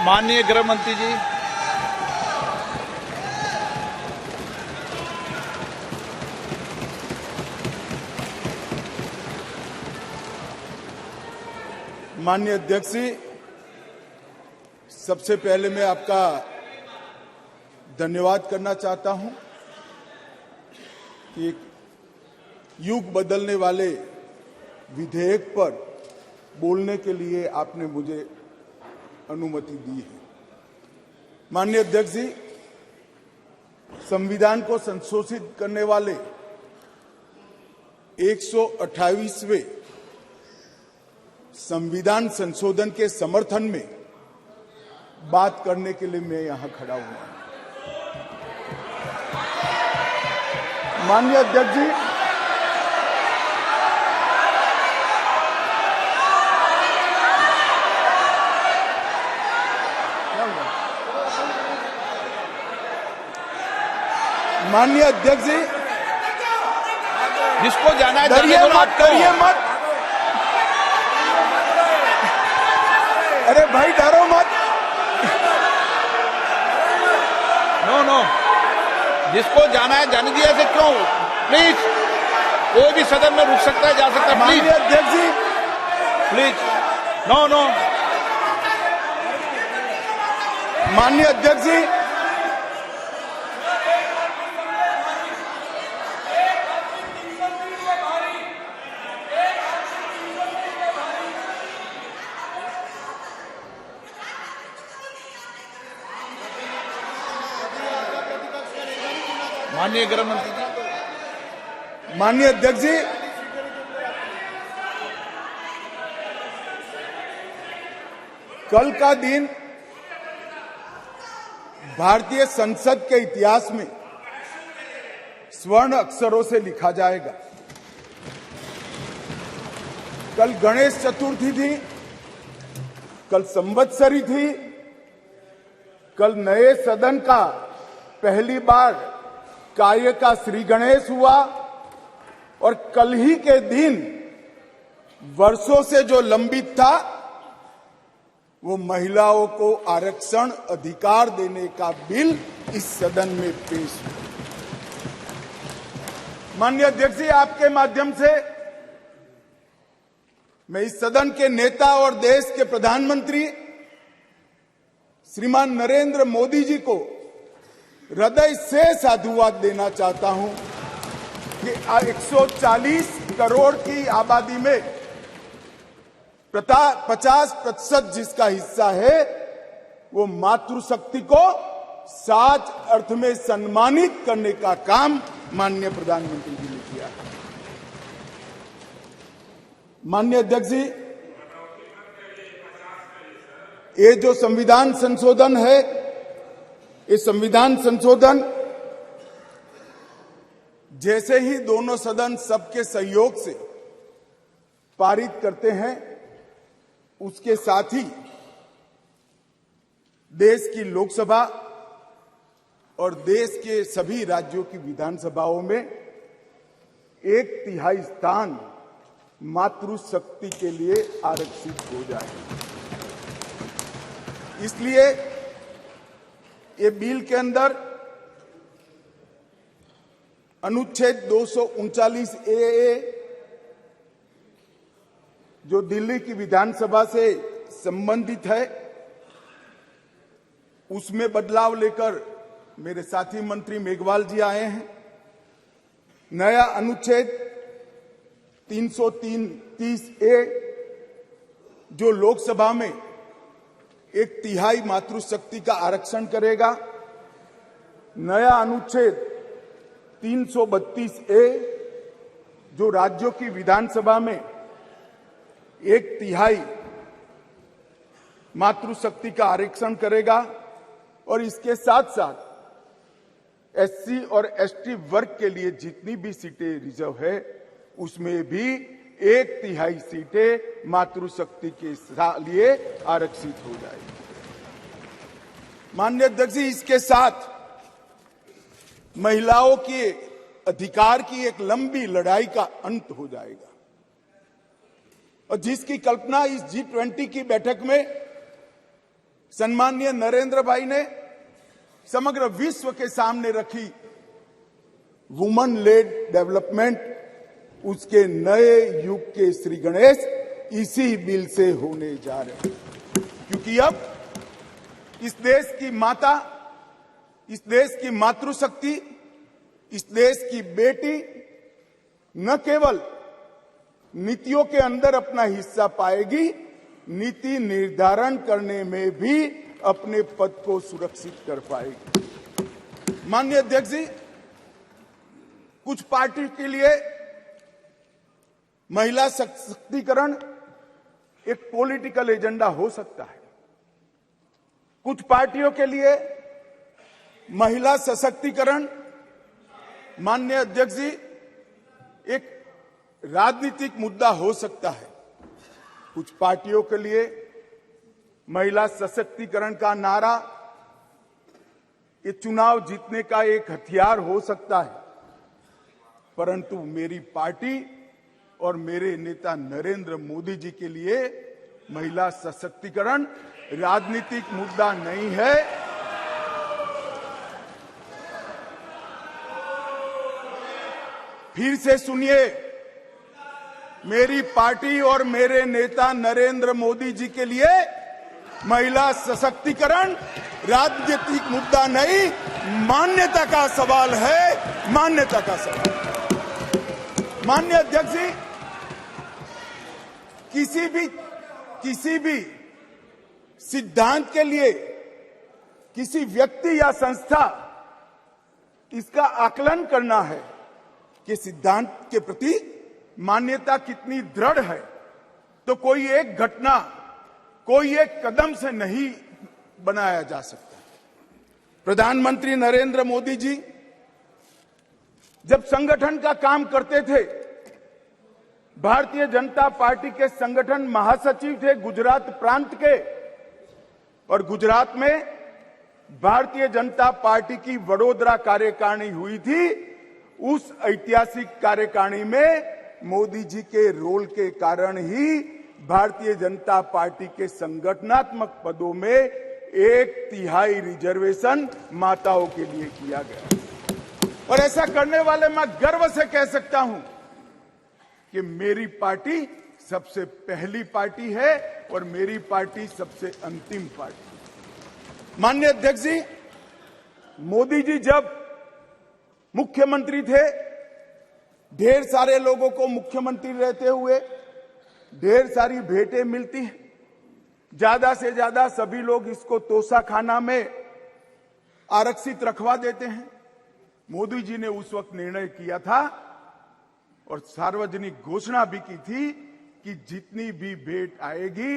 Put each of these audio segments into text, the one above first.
माननीय गृह मंत्री जी। माननीय अध्यक्ष जी, सबसे पहले मैं आपका धन्यवाद करना चाहता हूं कि एक युग बदलने वाले विधेयक पर बोलने के लिए आपने मुझे अनुमति दी है। माननीय अध्यक्ष जी, संविधान को संशोधित करने वाले 128वें संविधान संशोधन के समर्थन में बात करने के लिए मैं यहां खड़ा हुआ हूं। माननीय अध्यक्ष जी, माननीय अध्यक्ष जी, जिसको जाना है डरिए जाने दो मत, आपको। डरिए मत। अरे भाई डरो मत। नो, जिसको जाना है जाने दिया, ऐसे क्यों? प्लीज, कोई भी सदन में रुक सकता है, जा सकता है। माननीय प्लीज अध्यक्ष जी, प्लीज, नो। माननीय अध्यक्ष जी, माननीय गृह मंत्री जी। माननीय अध्यक्ष जी, कल का दिन भारतीय संसद के इतिहास में स्वर्ण अक्षरों से लिखा जाएगा। कल गणेश चतुर्थी थी, कल संवत्सरी थी, कल नए सदन का पहली बार कार्य का श्री गणेश हुआ और कल ही के दिन वर्षों से जो लंबित था वो महिलाओं को आरक्षण अधिकार देने का बिल इस सदन में पेश हुआ। माननीय अध्यक्ष जी, आपके माध्यम से मैं इस सदन के नेता और देश के प्रधानमंत्री श्रीमान नरेंद्र मोदी जी को हृदय से साधुवाद देना चाहता हूं कि 140 करोड़ की आबादी में 50% जिसका हिस्सा है वो मातृशक्ति को सच अर्थ में सम्मानित करने का काम माननीय प्रधानमंत्री जी ने किया। माननीय अध्यक्ष जी, ये जो संविधान संशोधन है, ये संविधान संशोधन जैसे ही दोनों सदन सबके सहयोग से पारित करते हैं, उसके साथ ही देश की लोकसभा और देश के सभी राज्यों की विधानसभाओं में 1/3 स्थान मातृशक्ति के लिए आरक्षित हो जाए। इसलिए ये बिल के अंदर अनुच्छेद 239A जो दिल्ली की विधानसभा से संबंधित है, उसमें बदलाव लेकर मेरे साथी मंत्री मेघवाल जी आए हैं। नया अनुच्छेद 330A जो लोकसभा में 1/3 मातृशक्ति का आरक्षण करेगा। नया अनुच्छेद 332A जो राज्यों की विधानसभा में 1/3 मातृशक्ति का आरक्षण करेगा और इसके साथ साथ एससी और एसटी वर्ग के लिए जितनी भी सीटें रिजर्व है उसमें भी 1/3 सीटें मातृशक्ति के लिए आरक्षित हो जाएगी। माननीय अध्यक्ष जी, इसके साथ महिलाओं के अधिकार की एक लंबी लड़ाई का अंत हो जाएगा और जिसकी कल्पना इस G20 की बैठक में सम्माननीय नरेंद्र भाई ने समग्र विश्व के सामने रखी वुमन लेड डेवलपमेंट, उसके नए युग के श्री गणेश इसी बिल से होने जा रहे हैं। क्योंकि अब इस देश की माता, इस देश की मातृशक्ति, इस देश की बेटी न केवल नीतियों के अंदर अपना हिस्सा पाएगी, नीति निर्धारण करने में भी अपने पद को सुरक्षित कर पाएगी। माननीय अध्यक्ष जी, कुछ पार्टी के लिए महिला सशक्तिकरण एक पॉलिटिकल एजेंडा हो सकता है। कुछ पार्टियों के लिए महिला सशक्तिकरण, माननीय अध्यक्ष जी, एक राजनीतिक मुद्दा हो सकता है। कुछ पार्टियों के लिए महिला सशक्तिकरण का नारा ये चुनाव जीतने का एक हथियार हो सकता है, परंतु मेरी पार्टी और मेरे नेता नरेंद्र मोदी जी के लिए महिला सशक्तिकरण राजनीतिक मुद्दा नहीं है। फिर से सुनिए, मेरी पार्टी और मेरे नेता नरेंद्र मोदी जी के लिए महिला सशक्तिकरण राजनीतिक मुद्दा नहीं, मान्यता का सवाल है, मान्यता का सवाल। माननीय अध्यक्ष जी, किसी भी सिद्धांत के लिए किसी व्यक्ति या संस्था इसका आकलन करना है कि सिद्धांत के प्रति मान्यता कितनी दृढ़ है, तो कोई एक घटना, कोई एक कदम से नहीं बनाया जा सकता। प्रधानमंत्री नरेंद्र मोदी जी जब संगठन का काम करते थे, भारतीय जनता पार्टी के संगठन महासचिव थे गुजरात प्रांत के, और गुजरात में भारतीय जनता पार्टी की वडोदरा कार्यकारिणी हुई थी। उस ऐतिहासिक कार्यकारिणी में मोदी जी के रोल के कारण ही भारतीय जनता पार्टी के संगठनात्मक पदों में 1/3 रिजर्वेशन माताओं के लिए किया गया। और ऐसा करने वाले मैं गर्व से कह सकता हूं कि मेरी पार्टी सबसे पहली पार्टी है और मेरी पार्टी सबसे अंतिम पार्टी। माननीय अध्यक्ष जी, मोदी जी जब मुख्यमंत्री थे, ढेर सारे लोगों को मुख्यमंत्री रहते हुए ढेर सारी भेंटें मिलती हैं। ज्यादा से ज्यादा सभी लोग इसको तोशाखाना में आरक्षित रखवा देते हैं। मोदी जी ने उस वक्त निर्णय किया था और सार्वजनिक घोषणा भी की थी कि जितनी भी भेंट आएगी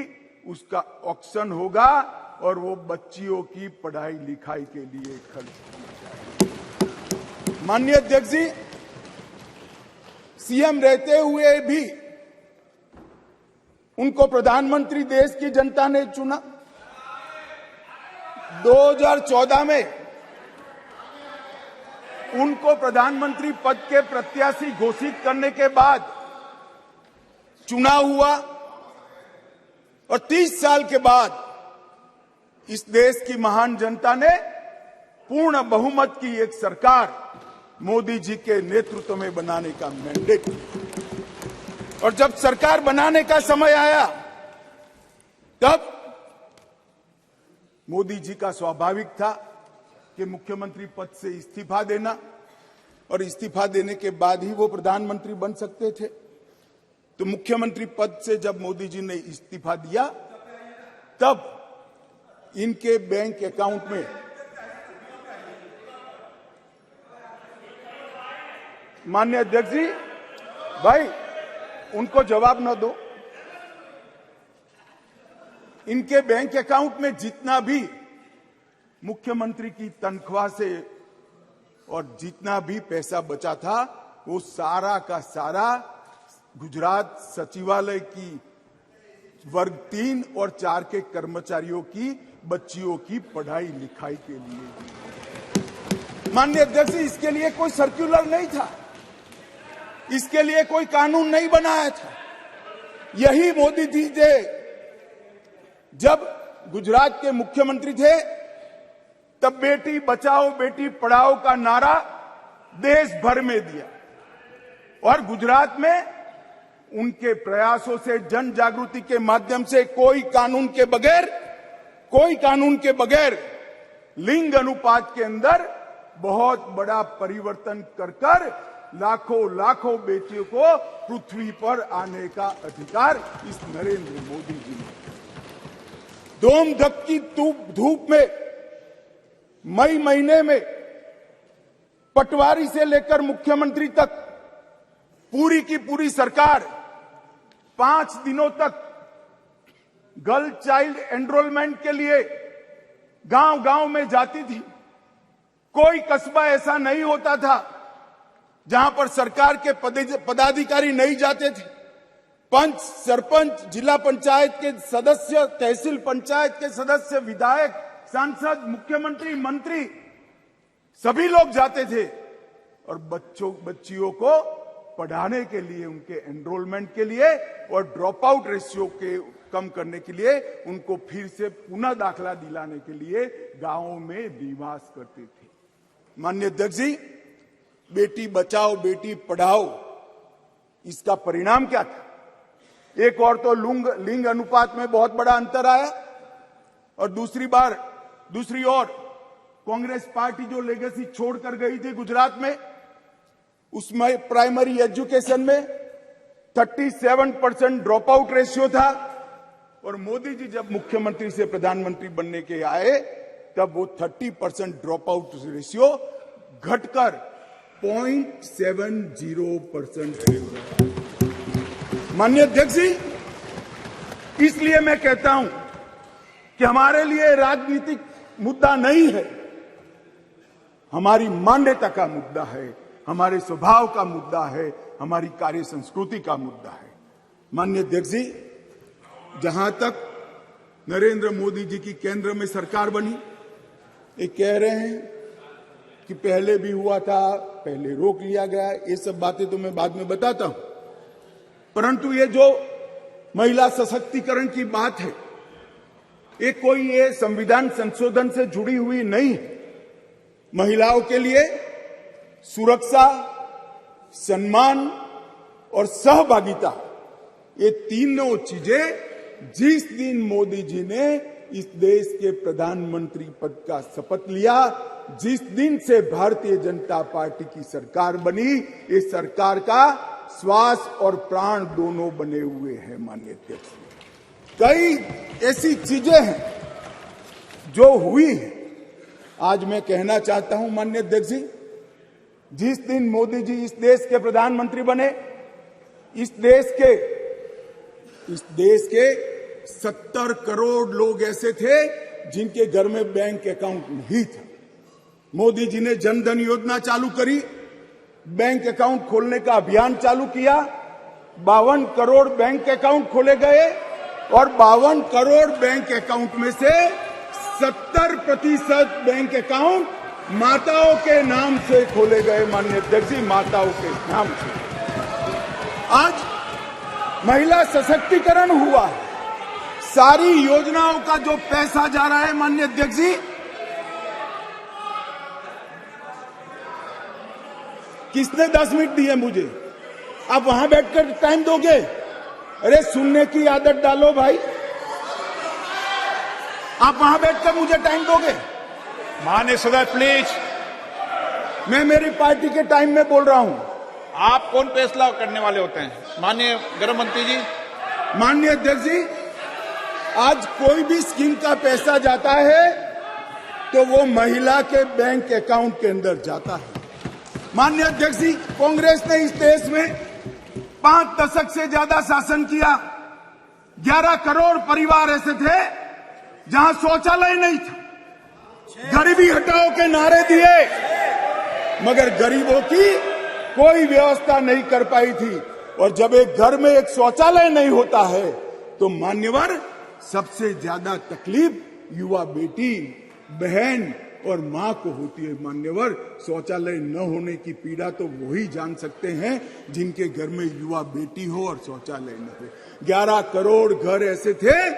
उसका ऑक्शन होगा और वो बच्चियों की पढ़ाई लिखाई के लिए खर्च किया जाएगा। माननीय अध्यक्ष जी, सीएम रहते हुए भी उनको प्रधानमंत्री देश की जनता ने चुना। 2014 में उनको प्रधानमंत्री पद के प्रत्याशी घोषित करने के बाद चुनाव हुआ और 30 साल के बाद इस देश की महान जनता ने पूर्ण बहुमत की एक सरकार मोदी जी के नेतृत्व में बनाने का मैंडेट दिया। और जब सरकार बनाने का समय आया तब मोदी जी का स्वाभाविक था कि मुख्यमंत्री पद से इस्तीफा देना, और इस्तीफा देने के बाद ही वो प्रधानमंत्री बन सकते थे। तो मुख्यमंत्री पद से जब मोदी जी ने इस्तीफा दिया तब इनके बैंक अकाउंट में माननीय अध्यक्ष जी, भाई उनको जवाब न दो, इनके बैंक अकाउंट में जितना भी मुख्यमंत्री की तनख्वाह से और जितना भी पैसा बचा था वो सारा का सारा गुजरात सचिवालय की वर्ग 3 और 4 के कर्मचारियों की बच्चियों की पढ़ाई लिखाई के लिए। माननीय अध्यक्ष, इसके लिए कोई सर्कुलर नहीं था, इसके लिए कोई कानून नहीं बनाया था। यही मोदी जी ने जब गुजरात के मुख्यमंत्री थे तब बेटी बचाओ बेटी पढ़ाओ का नारा देश भर में दिया और गुजरात में उनके प्रयासों से जन जागृति के माध्यम से कोई कानून के बगैर लिंग अनुपात के अंदर बहुत बड़ा परिवर्तन कर लाखों बेटियों को पृथ्वी पर आने का अधिकार इस नरेंद्र मोदी जी ने दोम धक्की धूप में मई महीने में पटवारी से लेकर मुख्यमंत्री तक पूरी की पूरी सरकार 5 दिनों तक गर्ल चाइल्ड एनरोलमेंट के लिए गांव-गांव में जाती थी। कोई कस्बा ऐसा नहीं होता था जहां पर सरकार के पदाधिकारी नहीं जाते थे। पंच, सरपंच, जिला पंचायत के सदस्य, तहसील पंचायत के सदस्य, विधायक, सांसद, मुख्यमंत्री, मंत्री सभी लोग जाते थे और बच्चियों को पढ़ाने के लिए, उनके एनरोलमेंट के लिए और ड्रॉप आउट रेशियो के कम करने के लिए, उनको फिर से पुनः दाखला दिलाने के लिए गांवों में निवास करते थे। माननीय अध्यक्ष जी, बेटी बचाओ बेटी पढ़ाओ इसका परिणाम क्या था? एक और तो लिंग अनुपात में बहुत बड़ा अंतर आया और दूसरी ओर कांग्रेस पार्टी जो लेगेसी छोड़कर गई थी गुजरात में, उसमें प्राइमरी एजुकेशन में 37% ड्रॉप आउट रेशियो था और मोदी जी जब मुख्यमंत्री से प्रधानमंत्री बनने के आए तब वो 30% ड्रॉप आउट रेशियो घटकर 0.70% है। माननीय अध्यक्ष जी, इसलिए मैं कहता हूं कि हमारे लिए राजनीतिक मुद्दा नहीं है, हमारी मान्यता का मुद्दा है, हमारे स्वभाव का मुद्दा है, हमारी कार्य संस्कृति का मुद्दा है। माननीय अध्यक्ष जी, जहां तक नरेंद्र मोदी जी की केंद्र में सरकार बनी, ये कह रहे हैं कि पहले भी हुआ था, पहले रोक लिया गया, ये सब बातें तो मैं बाद में बताता हूं, परंतु ये जो महिला सशक्तिकरण की बात है, ये संविधान संशोधन से जुड़ी हुई नहीं है। महिलाओं के लिए सुरक्षा, सम्मान और सहभागिता, ये तीनों चीजें जिस दिन मोदी जी ने इस देश के प्रधानमंत्री पद का शपथ लिया, जिस दिन से भारतीय जनता पार्टी की सरकार बनी, इस सरकार का श्वास और प्राण दोनों बने हुए हैं। माननीय अध्यक्ष, कई ऐसी चीजें हैं जो हुई है। आज मैं कहना चाहता हूं माननीय अध्यक्ष जी, जिस दिन मोदी जी इस देश के प्रधानमंत्री बने, इस देश के 70 करोड़ लोग ऐसे थे जिनके घर में बैंक अकाउंट नहीं था। मोदी जी ने जनधन योजना चालू करी, बैंक अकाउंट खोलने का अभियान चालू किया, 52 करोड़ बैंक अकाउंट खोले गए और 52 करोड़ बैंक अकाउंट में से 70% बैंक अकाउंट माताओं के नाम से खोले गए। माननीय अध्यक्ष जी, माताओं के नाम से आज महिला सशक्तिकरण हुआ है। सारी योजनाओं का जो पैसा जा रहा है, माननीय अध्यक्ष जी, किसने 10 मिनट दिए मुझे? आप वहां बैठकर टाइम दोगे? अरे सुनने की आदत डालो भाई, आप वहां बैठकर मुझे टाइम दोगे? माननीय सदस्य प्लीज, मैं मेरी पार्टी के टाइम में बोल रहा हूं। आप कौन फैसला करने वाले होते हैं? माननीय गृह मंत्री जी। माननीय अध्यक्ष जी, आज कोई भी स्कीम का पैसा जाता है तो वो महिला के बैंक अकाउंट के अंदर जाता है। माननीय अध्यक्ष जी, कांग्रेस ने इस देश में 5 दशक से ज्यादा शासन किया। 11 करोड़ परिवार ऐसे थे जहां शौचालय नहीं था। गरीबी हटाओ के नारे दिए, मगर गरीबों की कोई व्यवस्था नहीं कर पाई थी। और जब एक घर में एक शौचालय नहीं होता है तो मान्यवर, सबसे ज्यादा तकलीफ युवा बेटी, बहन और मां को होती है। मान्यवर, शौचालय न होने की पीड़ा तो वही जान सकते हैं जिनके घर में युवा बेटी हो और शौचालय न हो। 11 करोड़ घर ऐसे थे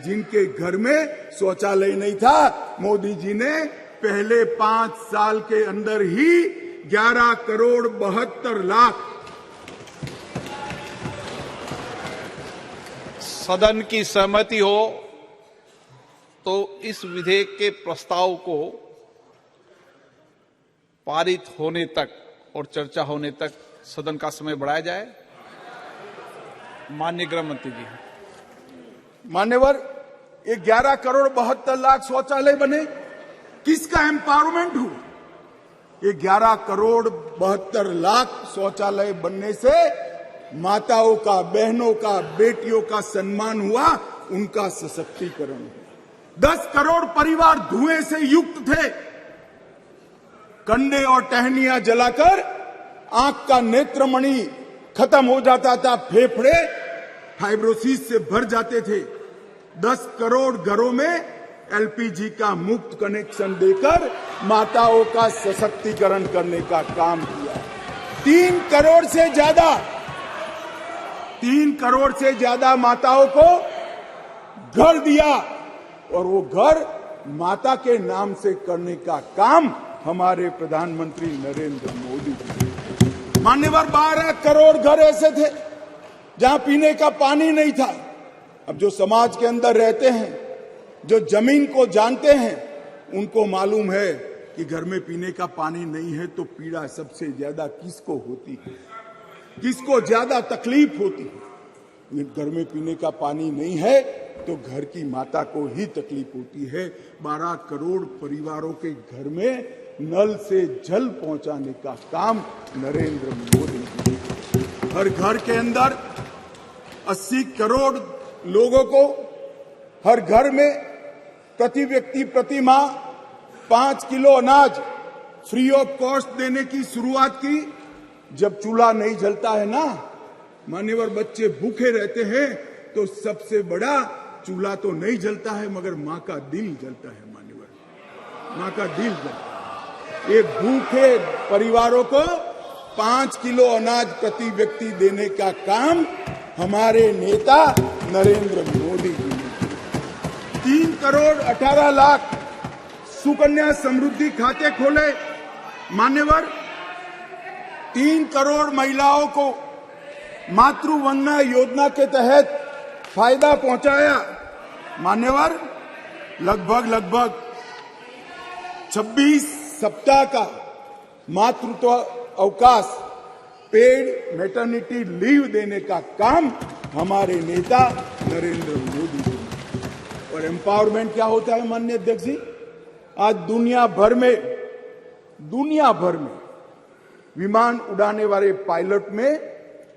जिनके घर में शौचालय नहीं था, मोदी जी ने पहले 5 साल के अंदर ही 11 करोड़ 72 लाख सदन की सहमति हो तो इस विधेयक के प्रस्ताव को पारित होने तक और चर्चा होने तक सदन का समय बढ़ाया जाए। माननीय गृह मंत्री जी। मान्यवर, ये 11 करोड़ 72 लाख शौचालय बने, किसका एम्पावरमेंट हुआ? ये 11 करोड़ 72 लाख शौचालय बनने से माताओं का, बहनों का, बेटियों का सम्मान हुआ, उनका सशक्तिकरण हुआ। 10 करोड़ परिवार धुएं से युक्त थे, कंडे और टहनियां जलाकर आंख का नेत्रमणि खत्म हो जाता था, फेफड़े फाइब्रोसिस से भर जाते थे। 10 करोड़ घरों में एलपीजी का मुफ्त कनेक्शन देकर माताओं का सशक्तिकरण करने का काम किया। 3 करोड़ से ज्यादा माताओं को घर दिया, और वो घर माता के नाम से करने का काम हमारे प्रधानमंत्री नरेंद्र मोदी जी। मान्यवर, 12 करोड़ घर ऐसे थे जहां पीने का पानी नहीं था। अब जो समाज के अंदर रहते हैं, जो जमीन को जानते हैं, उनको मालूम है कि घर में पीने का पानी नहीं है तो पीड़ा सबसे ज्यादा किसको होती है, किसको ज्यादा तकलीफ होती है। घर में पीने का पानी नहीं है तो घर की माता को ही तकलीफ होती है। 12 करोड़ परिवारों के घर में नल से जल पहुंचाने का काम नरेंद्र मोदी जी। हर घर के अंदर 80 करोड़ लोगों को हर घर में प्रति व्यक्ति प्रति माह 5 किलो अनाज फ्री ऑफ कॉस्ट देने की शुरुआत की। जब चूल्हा नहीं जलता है ना मान्यवर, बच्चे भूखे रहते हैं, तो सबसे बड़ा चूल्हा तो नहीं जलता है मगर मां का दिल जलता है। मान्यवर, मां का दिल जलता है। ये भूखे परिवारों को 5 किलो अनाज प्रति व्यक्ति देने का काम हमारे नेता नरेंद्र मोदी जी ने। 3 करोड़ 18 लाख सुकन्या समृद्धि खाते खोले। मान्यवर, 3 करोड़ महिलाओं को मातृवंदना योजना के तहत फायदा पहुंचाया। मान्यवर, लगभग 26 सप्ताह का मातृत्व अवकाश, पेड मैटरनिटी लीव देने का काम हमारे नेता नरेंद्र मोदी जी ने। और एम्पावरमेंट क्या होता है माननीय अध्यक्ष जी? आज दुनिया भर में विमान उड़ाने वाले पायलट में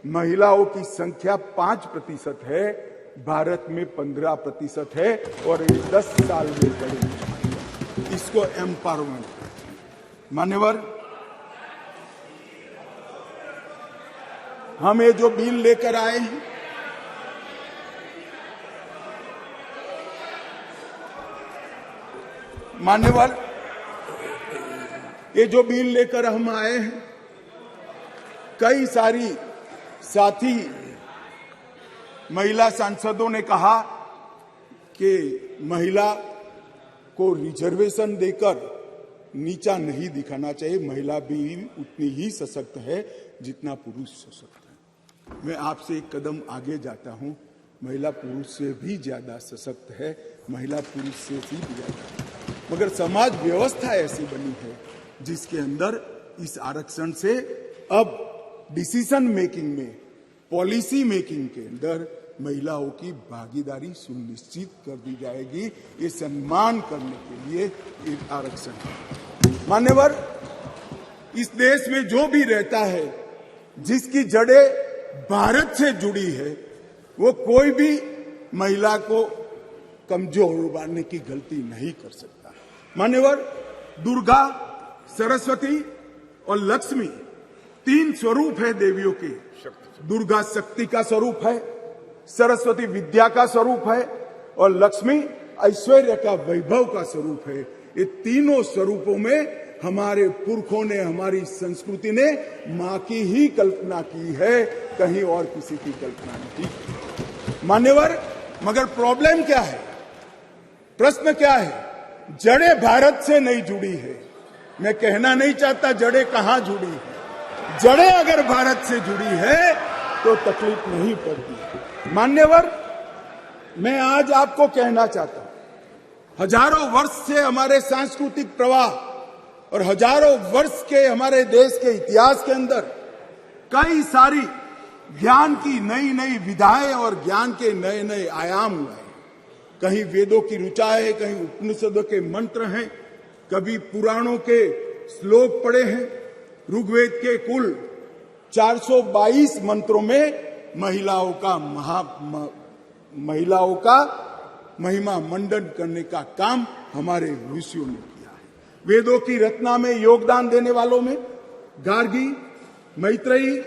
महिलाओं की संख्या 5% है, भारत में 15% है, और 10 साल में बढ़ेगी। इसको एम्पावरमेंट। मान्यवर, हम ये जो बिल लेकर आए हैं, मान्यवर, ये जो बिल लेकर हम आए हैं, कई सारी साथी महिला सांसदों ने कहा कि महिला को रिजर्वेशन देकर नीचा नहीं दिखाना चाहिए, महिला भी उतनी ही सशक्त है जितना पुरुष सशक्त है। मैं आपसे एक कदम आगे जाता हूं, महिला पुरुष से भी ज्यादा सशक्त है, महिला पुरुष से भी ज्यादा, मगर समाज व्यवस्था ऐसी बनी है जिसके अंदर इस आरक्षण से अब डिसीजन मेकिंग में, पॉलिसी मेकिंग के अंदर महिलाओं की भागीदारी सुनिश्चित कर दी जाएगी। ये सम्मान करने के लिए एक आरक्षण है। मान्यवर, इस देश में जो भी रहता है, जिसकी जड़ें भारत से जुड़ी है, वो कोई भी महिला को कमजोर मानने की गलती नहीं कर सकता। मान्यवर, दुर्गा, सरस्वती और लक्ष्मी 3 स्वरूप है देवियों के। दुर्गा शक्ति का स्वरूप है, सरस्वती विद्या का स्वरूप है, और लक्ष्मी ऐश्वर्य का, वैभव का स्वरूप है। ये तीनों स्वरूपों में हमारे पुरखों ने, हमारी संस्कृति ने मां की ही कल्पना की है, कहीं और किसी की कल्पना नहीं। मान्यवर, मगर प्रॉब्लम क्या है? प्रश्न क्या है? जड़ें भारत से नहीं जुड़ी है। मैं कहना नहीं चाहता जड़ें कहां जुड़ी है। जड़ें अगर भारत से जुड़ी है तो तकलीफ नहीं पड़ती। मान्यवर, मैं आज आपको कहना चाहता हूं, हजारों वर्ष से हमारे सांस्कृतिक प्रवाह और हजारों वर्ष के हमारे देश के इतिहास के अंदर कई सारी ज्ञान की नई नई विधाएं और ज्ञान के नए नए आयाम हुए। कहीं वेदों की ऋचा है, कहीं उपनिषदों के मंत्र हैं, कभी पुराणों के श्लोक पढ़े हैं। ऋग्वेद के कुल 422 मंत्रों में महिलाओं का महिमा मंडन करने का काम हमारे ऋषियों ने किया है। वेदों की रचना में योगदान देने वालों में गार्गी, मैत्रेयी,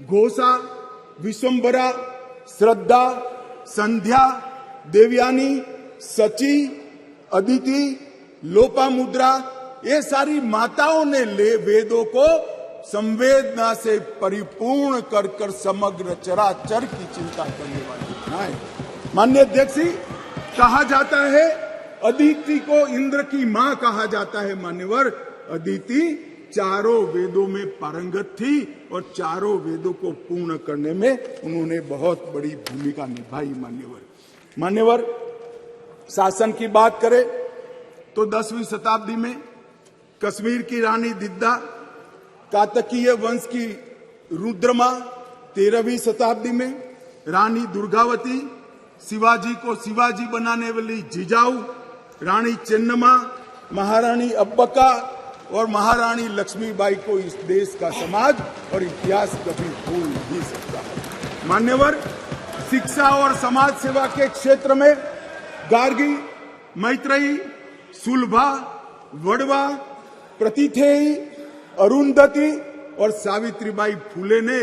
घोषा, विश्वम्भरा, श्रद्धा, संध्या, देवयानी, सची, अदिति, लोपामुद्रा, ये सारी माताओं ने वेदों को संवेदना से परिपूर्ण कर कर समग्र चराचर की चिंता करने वाली बनाए। माननीय अध्यक्ष जी, कहा जाता है अदिति को इंद्र की मां कहा जाता है। मान्यवर, अदिति चारों वेदों में पारंगत थी और चारों वेदों को पूर्ण करने में उन्होंने बहुत बड़ी भूमिका निभाई। मान्यवर, शासन की बात करें तो 10वीं शताब्दी में कश्मीर की रानी दिद्दा, कातकीय वंश की रुद्रमा 13वीं शताब्दी में रानी दुर्गावती, शिवाजी को शिवाजी बनाने वाली जिजाऊ, रानी चेन्नम्मा, महारानी अब्बका और महारानी लक्ष्मीबाई को इस देश का समाज और इतिहास कभी भूल नहीं सकता। मान्यवर, शिक्षा और समाज सेवा के क्षेत्र में गार्गी, मैत्रेयी, सुलभा, वड़वा, प्रतिथेयी, अरुंधति और सावित्रीबाई फुले ने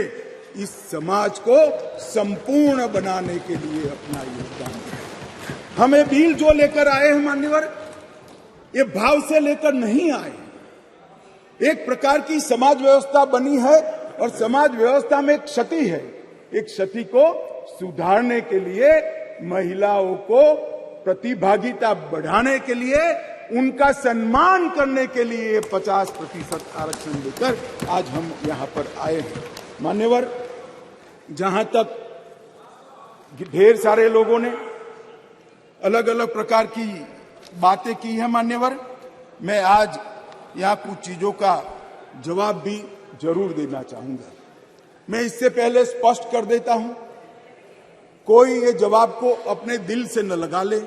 इस समाज को संपूर्ण बनाने के लिए अपना योगदान दिया। हमें बिल जो लेकर आए हैं मान्यवर, ये भाव से लेकर नहीं आए। एक प्रकार की समाज व्यवस्था बनी है और समाज व्यवस्था में एक क्षति है। एक क्षति को सुधारने के लिए, महिलाओं को प्रतिभागिता बढ़ाने के लिए, उनका सम्मान करने के लिए 50% आरक्षण लेकर आज हम यहां पर आए हैं। मान्यवर, जहां तक ढेर सारे लोगों ने अलग अलग प्रकार की बातें की है मान्यवर, मैं आज यहां कुछ चीजों का जवाब भी जरूर देना चाहूंगा। मैं इससे पहले स्पष्ट कर देता हूं, कोई ये जवाब को अपने दिल से न लगा ले।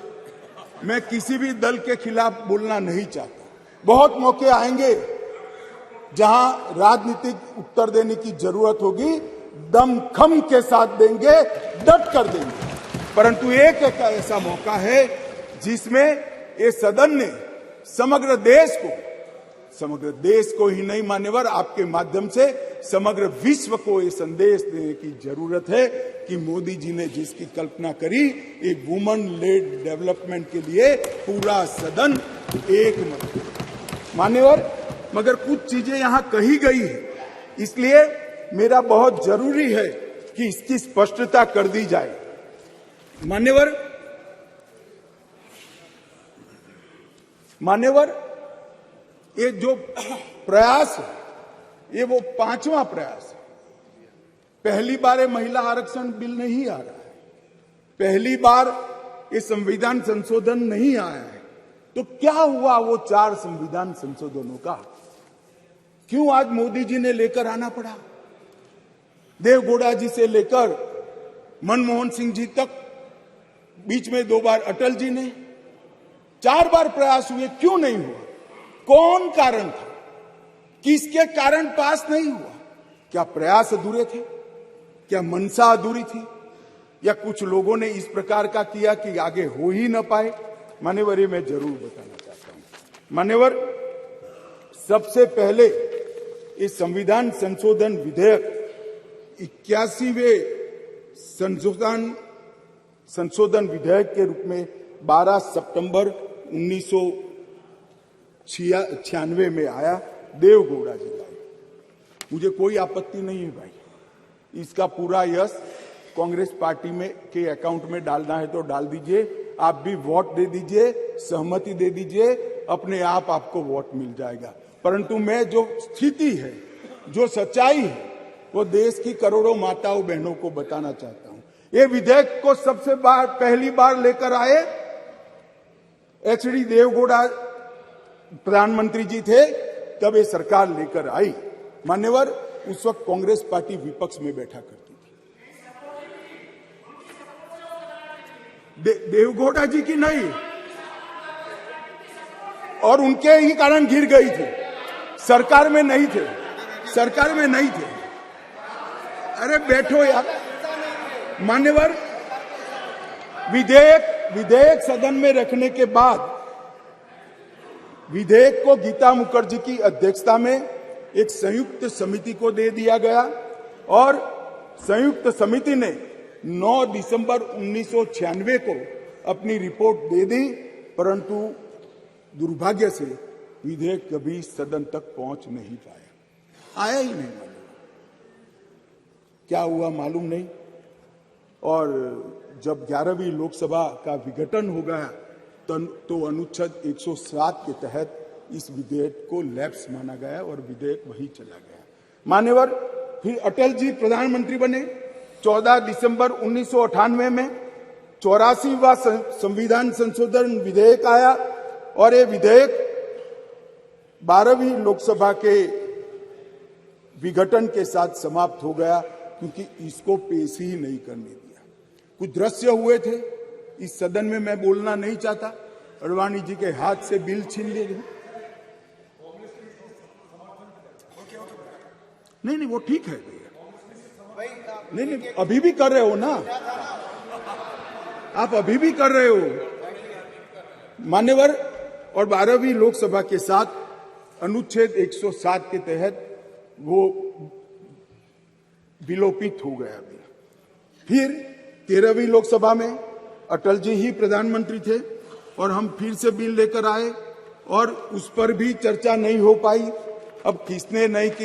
मैं किसी भी दल के खिलाफ बोलना नहीं चाहता। बहुत मौके आएंगे जहां राजनीतिक उत्तर देने की जरूरत होगी, दमखम के साथ देंगे, डट कर देंगे। परंतु एक ऐसा मौका है जिसमें ये सदन ने समग्र देश को ही नहीं मान्यवर, आपके माध्यम से समग्र विश्व को ये संदेश देने की जरूरत है कि मोदी जी ने जिसकी कल्पना करी, एक वुमन लेड डेवलपमेंट के लिए पूरा सदन एक मत। मान्यवर, मगर कुछ चीजें यहां कही गई है, इसलिए मेरा बहुत जरूरी है कि इसकी स्पष्टता कर दी जाए। मान्यवर, ये जो प्रयास है, ये वो 5वां प्रयास है। पहली बार ये महिला आरक्षण बिल नहीं आ रहा है, पहली बार ये संविधान संशोधन नहीं आया है। तो क्या हुआ वो 4 संविधान संशोधनों का? क्यों आज मोदी जी ने लेकर आना पड़ा? देवगौड़ा जी से लेकर मनमोहन सिंह जी तक, बीच में 2 बार अटल जी ने, 4 बार प्रयास हुए, क्यों नहीं हुआ? कौन कारण था? किसके कारण पास नहीं हुआ? क्या प्रयास अधूरे थे? क्या मंशा अधूरी थी? या कुछ लोगों ने इस प्रकार का किया कि आगे हो ही न पाए? मान्यवर, ये मैं जरूर बताना चाहता हूं। मान्यवर, सबसे पहले इस संविधान संशोधन विधेयक 81वें संशोधन विधेयक के रूप में 12 सितंबर 1996 में आया, देवगौड़ा जी लाए। मुझे कोई आपत्ति नहीं है भाई, इसका पूरा यश कांग्रेस पार्टी में के अकाउंट में डालना है तो डाल दीजिए। आप भी वोट दे दीजिए, सहमति दे दीजिए, अपने आप आपको वोट मिल जाएगा। परंतु मैं जो स्थिति है, जो सच्चाई है, वो देश की करोड़ों माताओं बहनों को बताना चाहता हूं। ये विधेयक को पहली बार लेकर आए एच.डी. देवगौड़ा प्रधानमंत्री जी थे, तब ये सरकार लेकर आई। मान्यवर, उस वक्त कांग्रेस पार्टी विपक्ष में बैठा करती थी। देवगौड़ा जी की नहीं, और उनके ही कारण गिर गई थी। सरकार में नहीं थे, सरकार में नहीं थे। अरे बैठो यार। मान्यवर, विधेयक सदन में रखने के बाद विधेयक को गीता मुखर्जी की अध्यक्षता में एक संयुक्त समिति को दे दिया गया और संयुक्त समिति ने 9 दिसंबर 1996 को अपनी रिपोर्ट दे दी, परंतु दुर्भाग्य से विधेयक कभी सदन तक पहुंच नहीं पाया, आया ही नहीं। क्या हुआ मालूम नहीं। और जब 11वीं लोकसभा का विघटन हो गया तो अनुच्छेद 107 के तहत इस विधेयक को लैप्स माना गया और विधेयक वही चला गया। मान्यवर, फिर अटल जी प्रधानमंत्री बने। 14 दिसंबर 1998 में 84वां संविधान संशोधन विधेयक आया और ये विधेयक 12वीं लोकसभा के विघटन के साथ समाप्त हो गया, क्योंकि इसको पेश ही नहीं करने दिया। कुछ दृश्य हुए थे, इस सदन में मैं बोलना नहीं चाहता। अडवाणी जी के हाथ से बिल छीन लिए गए। नहीं, वो ठीक है भैया। नहीं, अभी भी कर रहे हो ना आप, अभी भी कर रहे हो मान्यवर। और 12वीं लोकसभा के साथ अनुच्छेद 107 के तहत वो विलोपित हो गया। फिर 13वीं लोकसभा में अटल जी ही प्रधानमंत्री थे और हम फिर से बिल लेकर आए और उस पर भी चर्चा नहीं हो पाई। अब किसने नहीं की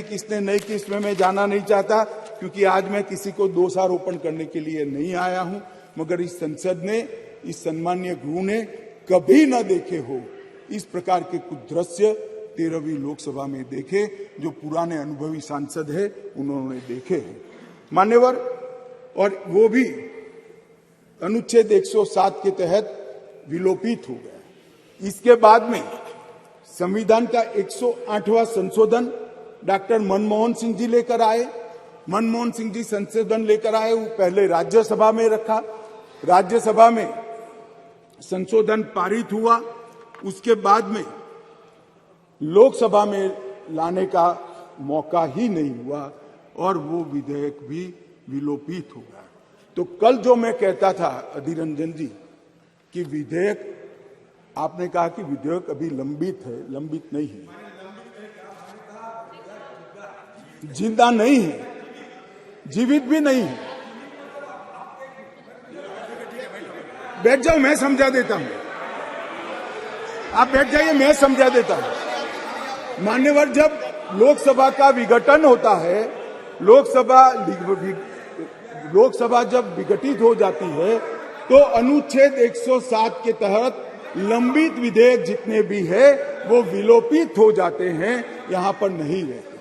इसमें मैं जाना नहीं चाहता, क्योंकि आज मैं किसी को दोषारोपण करने के लिए नहीं आया हूं। मगर इस संसद ने, इस सम्मानीय गृह ने कभी न देखे हो इस प्रकार के कुछ दृश्य 13वीं लोकसभा में देखे, जो पुराने अनुभवी सांसद है उन्होंने देखे हैं मान्यवर। और वो भी अनुच्छेद 107 के तहत विलोपित हो गया। इसके बाद में संविधान का 108वां संशोधन डॉक्टर मनमोहन सिंह जी लेकर आए। मनमोहन सिंह जी संशोधन लेकर आए, वो पहले राज्यसभा में रखा, राज्यसभा में संशोधन पारित हुआ, उसके बाद में लोकसभा में लाने का मौका ही नहीं हुआ और वो विधेयक भी विलोपित हो गया। तो कल जो मैं कहता था अधीर रंजन जी कि विधेयक, आपने कहा कि विधेयक अभी लंबित है, लंबित नहीं है, जिंदा नहीं है, जीवित भी नहीं है। बैठ जाओ, मैं समझा देता हूं। आप बैठ जाइए, मैं समझा देता हूं। मान्यवर, जब लोकसभा का विघटन होता है, लोकसभा जब विघटित हो जाती है तो अनुच्छेद 107 के तहत लंबित विधेयक जितने भी है वो विलोपित हो जाते हैं, यहां पर नहीं रहते।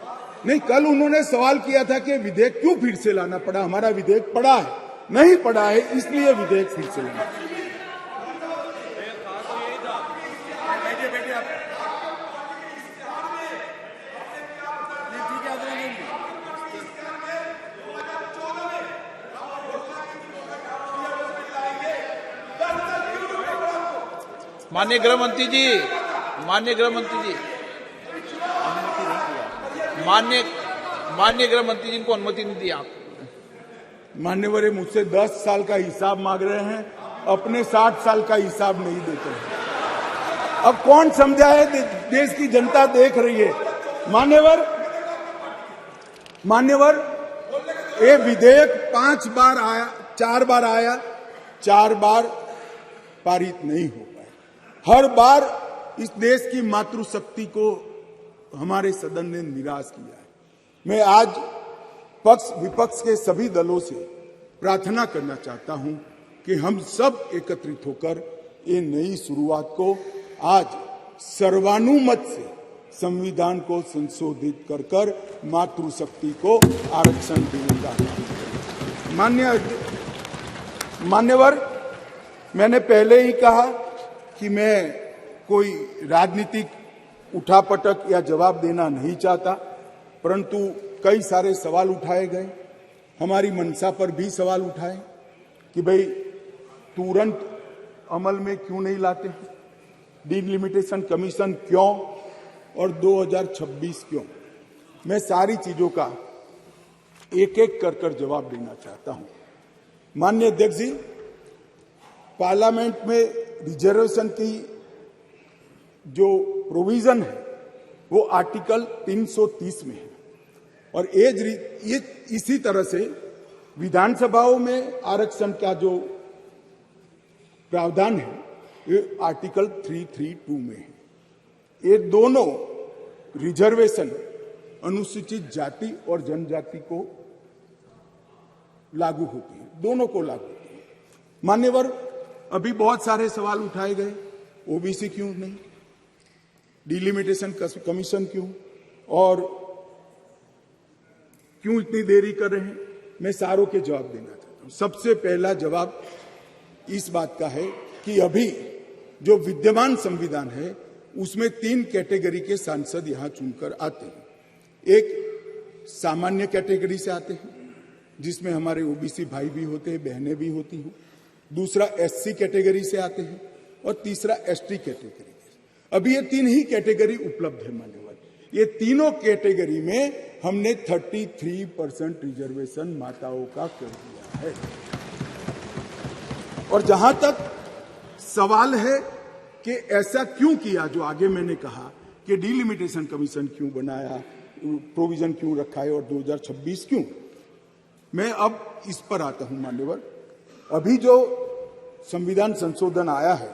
नहीं, कल उन्होंने सवाल किया था कि विधेयक क्यों फिर से लाना पड़ा। हमारा विधेयक पड़ा है, नहीं पड़ा है, इसलिए विधेयक फिर से लाना। माननीय गृह मंत्री जी, माननीय गृह मंत्री जी, माननीय गृह मंत्री जी को अनुमति नहीं दी आप। मान्यवर, मुझसे 10 साल का हिसाब मांग रहे हैं, अपने 60 साल का हिसाब नहीं देते हैं। अब कौन समझा है, देश की जनता देख रही है। मान्यवर, ये विधेयक 5 बार आया, 4 बार आया, 4 बार पारित नहीं हो पाया। हर बार इस देश की मातृशक्ति को हमारे सदन ने निराश किया है। मैं आज पक्ष विपक्ष के सभी दलों से प्रार्थना करना चाहता हूं कि हम सब एकत्रित होकर ये नई शुरुआत को आज सर्वानुमत से संविधान को संशोधित कर कर मातृशक्ति को आरक्षण देने का। मान्यवर, मैंने पहले ही कहा कि मैं कोई राजनीतिक उठापटक या जवाब देना नहीं चाहता, परंतु कई सारे सवाल उठाए गए। हमारी मंशा पर भी सवाल उठाए कि भाई तुरंत अमल में क्यों नहीं लाते, डिलिमिटेशन कमीशन क्यों और 2026 क्यों। मैं सारी चीजों का एक एक कर जवाब देना चाहता हूं। माननीय अध्यक्ष जी, पार्लियामेंट में रिजर्वेशन की जो प्रोविजन है वो आर्टिकल 330 में है और ये इसी तरह से विधानसभाओं में आरक्षण का जो प्रावधान है ये आर्टिकल 332 में है। ये दोनों रिजर्वेशन अनुसूचित जाति और जनजाति को लागू होती है, दोनों को लागू होती है। मान्यवर, अभी बहुत सारे सवाल उठाए गए, ओबीसी क्यों नहीं, डिलिमिटेशन कमीशन क्यों और क्यों इतनी देरी कर रहे हैं। मैं सारों के जवाब देना चाहता हूं। सबसे पहला जवाब इस बात का है कि अभी जो विद्यमान संविधान है उसमें 3 कैटेगरी के सांसद यहां चुनकर आते हैं। एक सामान्य कैटेगरी से आते हैं जिसमें हमारे ओबीसी भाई भी होते हैं, बहनें भी होती हैं। दूसरा एससी कैटेगरी से आते हैं और तीसरा एसटी कैटेगरी। अभी ये 3 ही कैटेगरी उपलब्ध है मान्यवर। ये तीनों कैटेगरी में हमने 33% रिजर्वेशन माताओं का कर दिया है। और जहां तक सवाल है कि ऐसा क्यों किया, जो आगे मैंने कहा कि डिलिमिटेशन कमीशन क्यों बनाया, प्रोविजन क्यों रखा है और 2026 क्यों, मैं अब इस पर आता हूं मान्यवर। अभी जो संविधान संशोधन आया है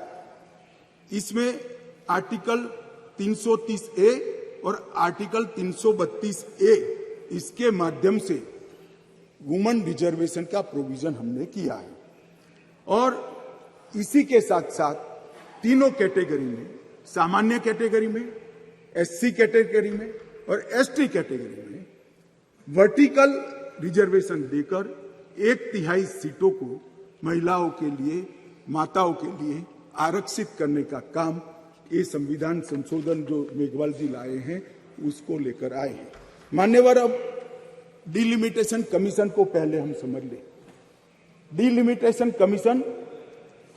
इसमें आर्टिकल 330A और आर्टिकल 332A इसके माध्यम से वुमेन रिजर्वेशन का प्रोविजन हमने किया है और इसी के साथ साथ तीनों कैटेगरी में, सामान्य कैटेगरी में, एससी कैटेगरी में और एसटी कैटेगरी में वर्टिकल रिजर्वेशन देकर 1/3 सीटों को महिलाओं के लिए, माताओं के लिए आरक्षित करने का काम ये संविधान संशोधन जो मेघवाल जी लाए हैं उसको लेकर आए हैं। मान्यवर, अब डिलिमिटेशन कमीशन को पहले हम समझ लें। डिलिमिटेशन कमीशन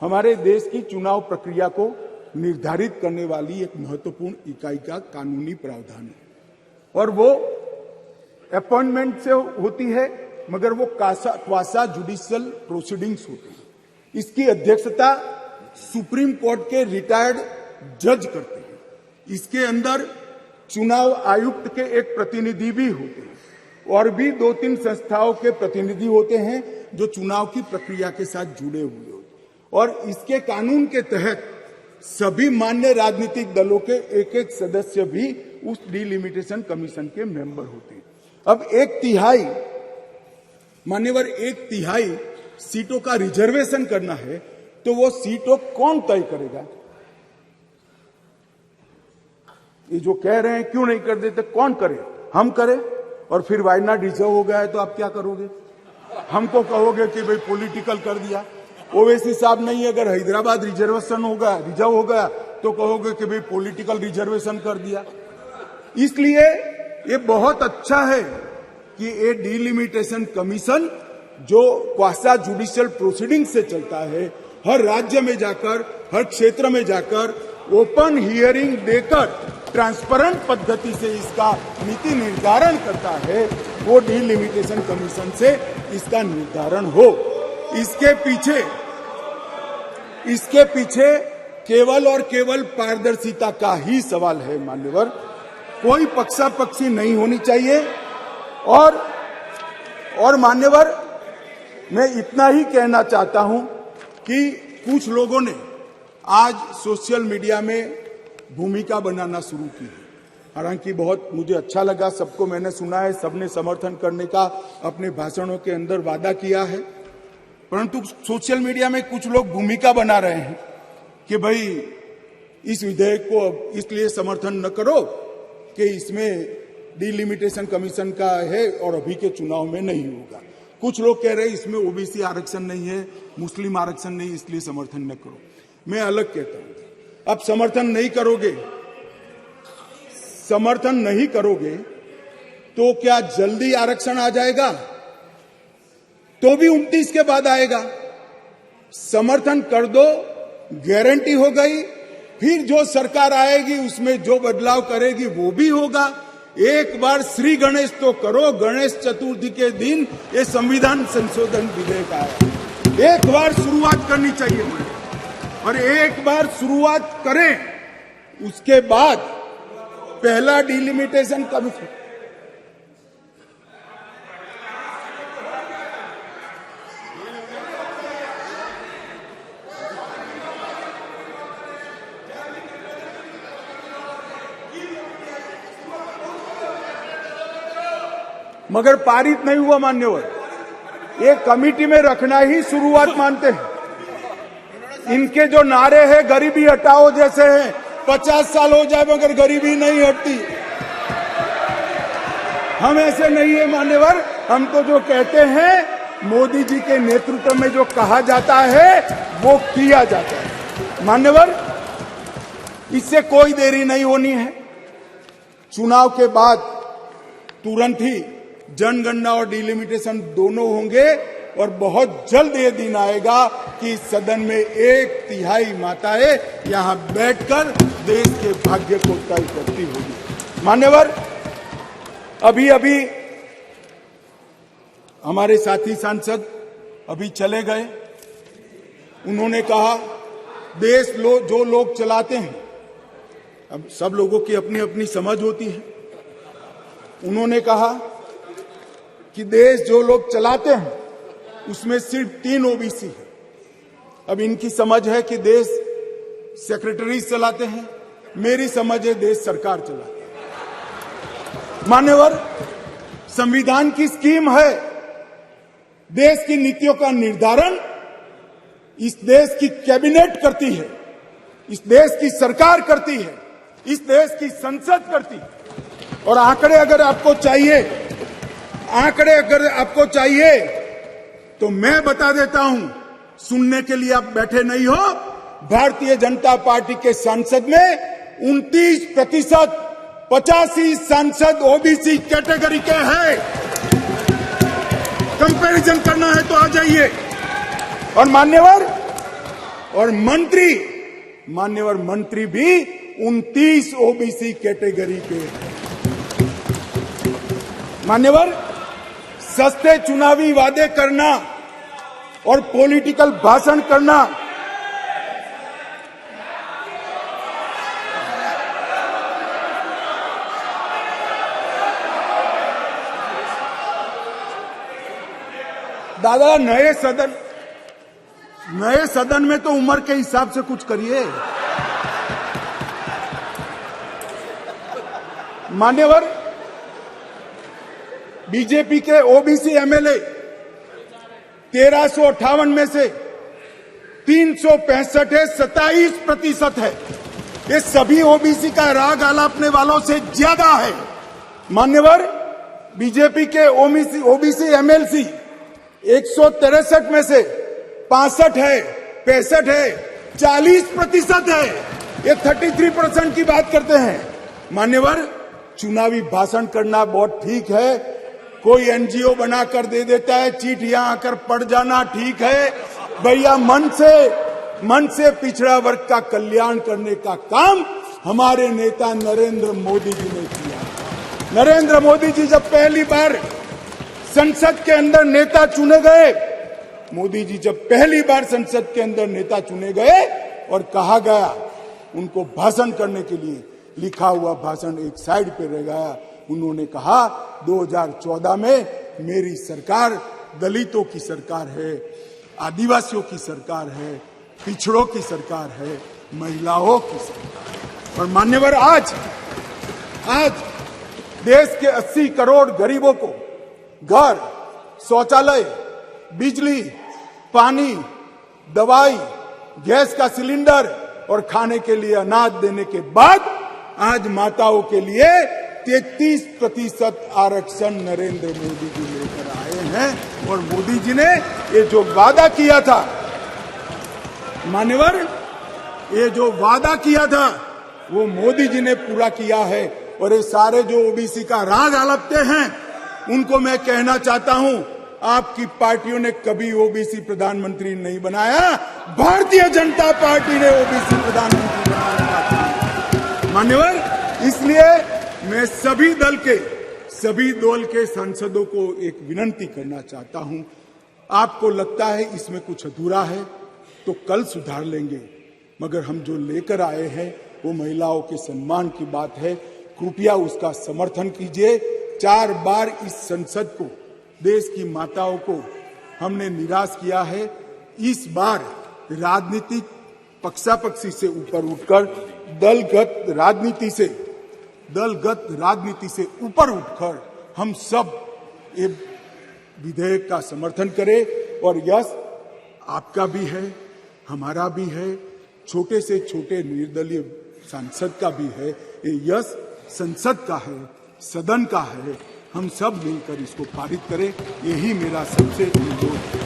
हमारे देश की चुनाव प्रक्रिया को निर्धारित करने वाली एक महत्वपूर्ण इकाई का कानूनी प्रावधान है और वो अपॉइंटमेंट से होती है, मगर वो क्वासा जुडिशियल प्रोसीडिंग्स होती है। इसकी अध्यक्षता सुप्रीम कोर्ट के रिटायर्ड जज करते हैं। इसके अंदर चुनाव आयुक्त के एक प्रतिनिधि भी होते हैं और भी 2-3 संस्थाओं के प्रतिनिधि होते हैं जो चुनाव की प्रक्रिया के साथ जुड़े हुए होते हैं और इसके कानून के तहत सभी मान्य राजनीतिक दलों के एक सदस्य भी उस डिलिमिटेशन कमीशन के मेंबर होते हैं। अब 1/3 मान्यवर 1/3 सीटों का रिजर्वेशन करना है तो वो सीटों कौन तय करेगा? ये जो कह रहे हैं क्यों नहीं कर देते, कौन करे? हम करें और फिर वायनाड रिजर्व हो गया है तो आप क्या करोगे? हमको कहोगे कि भाई पॉलिटिकल कर दिया। ओवैसी साहब नहीं, अगर हैदराबाद रिजर्वेशन होगा, रिजर्व हो गया तो कहोगे कि भाई पॉलिटिकल रिजर्वेशन कर दिया। इसलिए ये बहुत अच्छा है कि ये डिलिमिटेशन कमीशन जो क्वासा जुडिशियल प्रोसीडिंग से चलता है, हर राज्य में जाकर, हर क्षेत्र में जाकर ओपन हियरिंग देकर ट्रांसपेरेंट पद्धति से इसका नीति निर्धारण करता है, वो डिलिमिटेशन कमीशन से इसका निर्धारण हो। इसके पीछे केवल और केवल पारदर्शिता का ही सवाल है मान्यवर। कोई पक्षापक्षी नहीं होनी चाहिए और मान्यवर, मैं इतना ही कहना चाहता हूं कि कुछ लोगों ने आज सोशल मीडिया में भूमिका बनाना शुरू की है। हालांकि बहुत मुझे अच्छा लगा, सबको मैंने सुना है, सबने समर्थन करने का अपने भाषणों के अंदर वादा किया है, परंतु सोशल मीडिया में कुछ लोग भूमिका बना रहे हैं कि भाई इस विधेयक को अब इसलिए समर्थन न करो कि इसमें डिलिमिटेशन कमीशन का है और अभी के चुनाव में नहीं होगा। कुछ लोग कह रहे हैं इसमें ओबीसी आरक्षण नहीं है, मुस्लिम आरक्षण नहीं, इसलिए समर्थन न करो। मैं अलग कहता हूं, अब समर्थन नहीं करोगे तो क्या जल्दी आरक्षण आ जाएगा? तो भी 29 के बाद आएगा। समर्थन कर दो, गारंटी हो गई। फिर जो सरकार आएगी उसमें जो बदलाव करेगी वो भी होगा। एक बार श्री गणेश तो करो, गणेश चतुर्थी के दिन ये संविधान संशोधन विधेयक आया। एक बार शुरुआत करनी चाहिए और एक बार शुरुआत करें, उसके बाद पहला डिलिमिटेशन कमीशन मगर पारित नहीं हुआ मान्यवर। ये कमेटी में रखना ही शुरुआत मानते हैं। इनके जो नारे हैं गरीबी हटाओ जैसे हैं, 50 साल हो जाए मगर गरीबी नहीं हटती। हम ऐसे नहीं है मान्यवर। हम तो जो कहते हैं मोदी जी के नेतृत्व में जो कहा जाता है वो किया जाता है मान्यवर। इससे कोई देरी नहीं होनी है। चुनाव के बाद तुरंत ही जनगणना और डिलिमिटेशन दोनों होंगे और बहुत जल्द ये दिन आएगा कि सदन में 1/3 माताएं यहां बैठकर देश के भाग्य को तय करती होगी। मान्यवर, अभी हमारे साथी सांसद अभी चले गए। उन्होंने कहा देश जो लोग चलाते हैं, अब सब लोगों की अपनी अपनी समझ होती है। उन्होंने कहा कि देश जो लोग चलाते हैं उसमें सिर्फ 3 ओबीसी है। अब इनकी समझ है कि देश सेक्रेटरी चलाते हैं, मेरी समझ है देश सरकार चलाती है। मान्यवर, संविधान की स्कीम है, देश की नीतियों का निर्धारण इस देश की कैबिनेट करती है, इस देश की सरकार करती है, इस देश की संसद करती है। और आंकड़े अगर आपको चाहिए तो मैं बता देता हूं, सुनने के लिए आप बैठे नहीं हो। भारतीय जनता पार्टी के सांसद में 29%, 85 सांसद ओबीसी कैटेगरी के हैं। कंपैरिजन करना है तो आ जाइए। और मंत्री भी 29 ओबीसी कैटेगरी के हैं। मान्यवर, सस्ते चुनावी वादे करना और पॉलिटिकल भाषण करना दादा, नए सदन में तो उम्र के हिसाब से कुछ करिए। मान्यवर, बीजेपी के ओबीसी एमएलए 1358 में से 365 है, 27% है। ये सभी ओबीसी का राग आलापने वालों से ज्यादा है। मान्यवर, बीजेपी के ओबीसी एमएलसी 163 में से 65 है, 65 है, 40% है। ये 33% की बात करते हैं। मान्यवर, चुनावी भाषण करना बहुत ठीक है, कोई एनजीओ बनाकर दे देता है, चिट्ठियां आकर पढ़ जाना ठीक है। भैया, मन से पिछड़ा वर्ग का कल्याण करने का काम हमारे नेता नरेंद्र मोदी जी ने किया। नरेंद्र मोदी जी जब पहली बार संसद के अंदर नेता चुने गए, संसद के अंदर नेता चुने गए और कहा गया उनको भाषण करने के लिए, लिखा हुआ भाषण एक साइड पे रह गया। उन्होंने कहा 2014 में मेरी सरकार दलितों की सरकार है, आदिवासियों की सरकार है, पिछड़ों की सरकार है, महिलाओं की सरकार। और मान्यवर, आज देश के 80 करोड़ गरीबों को घर, शौचालय, बिजली, पानी, दवाई, गैस का सिलेंडर, और खाने के लिए अनाज देने के बाद आज माताओं के लिए 33% आरक्षण नरेंद्र मोदी जी लेकर आए हैं। और मोदी जी ने ये जो वादा किया था, मान्यवर, ये जो वादा किया था वो मोदी जी ने पूरा किया है। और ये सारे जो ओबीसी का राग आलपते हैं उनको मैं कहना चाहता हूं, आपकी पार्टियों ने कभी ओबीसी प्रधानमंत्री नहीं बनाया, भारतीय जनता पार्टी ने ओबीसी प्रधानमंत्री बनाया। मान्यवर, इसलिए मैं सभी दल के सांसदों को एक विनती करना चाहता हूं, आपको लगता है इसमें कुछ अधूरा है तो कल सुधार लेंगे, मगर हम जो लेकर आए हैं वो महिलाओं के सम्मान की बात है। कृपया उसका समर्थन कीजिए। 4 बार इस संसद को, देश की माताओं को हमने निराश किया है। इस बार राजनीतिक पक्षापक्षी से ऊपर उठकर दलगत राजनीति से ऊपर उठकर हम सब ये विधेयक का समर्थन करें। और यश आपका भी है, हमारा भी है, छोटे से छोटे निर्दलीय सांसद का भी है। ये यश संसद का है, सदन का है। हम सब मिलकर इसको पारित करें, यही मेरा सबसे अनुरोध है।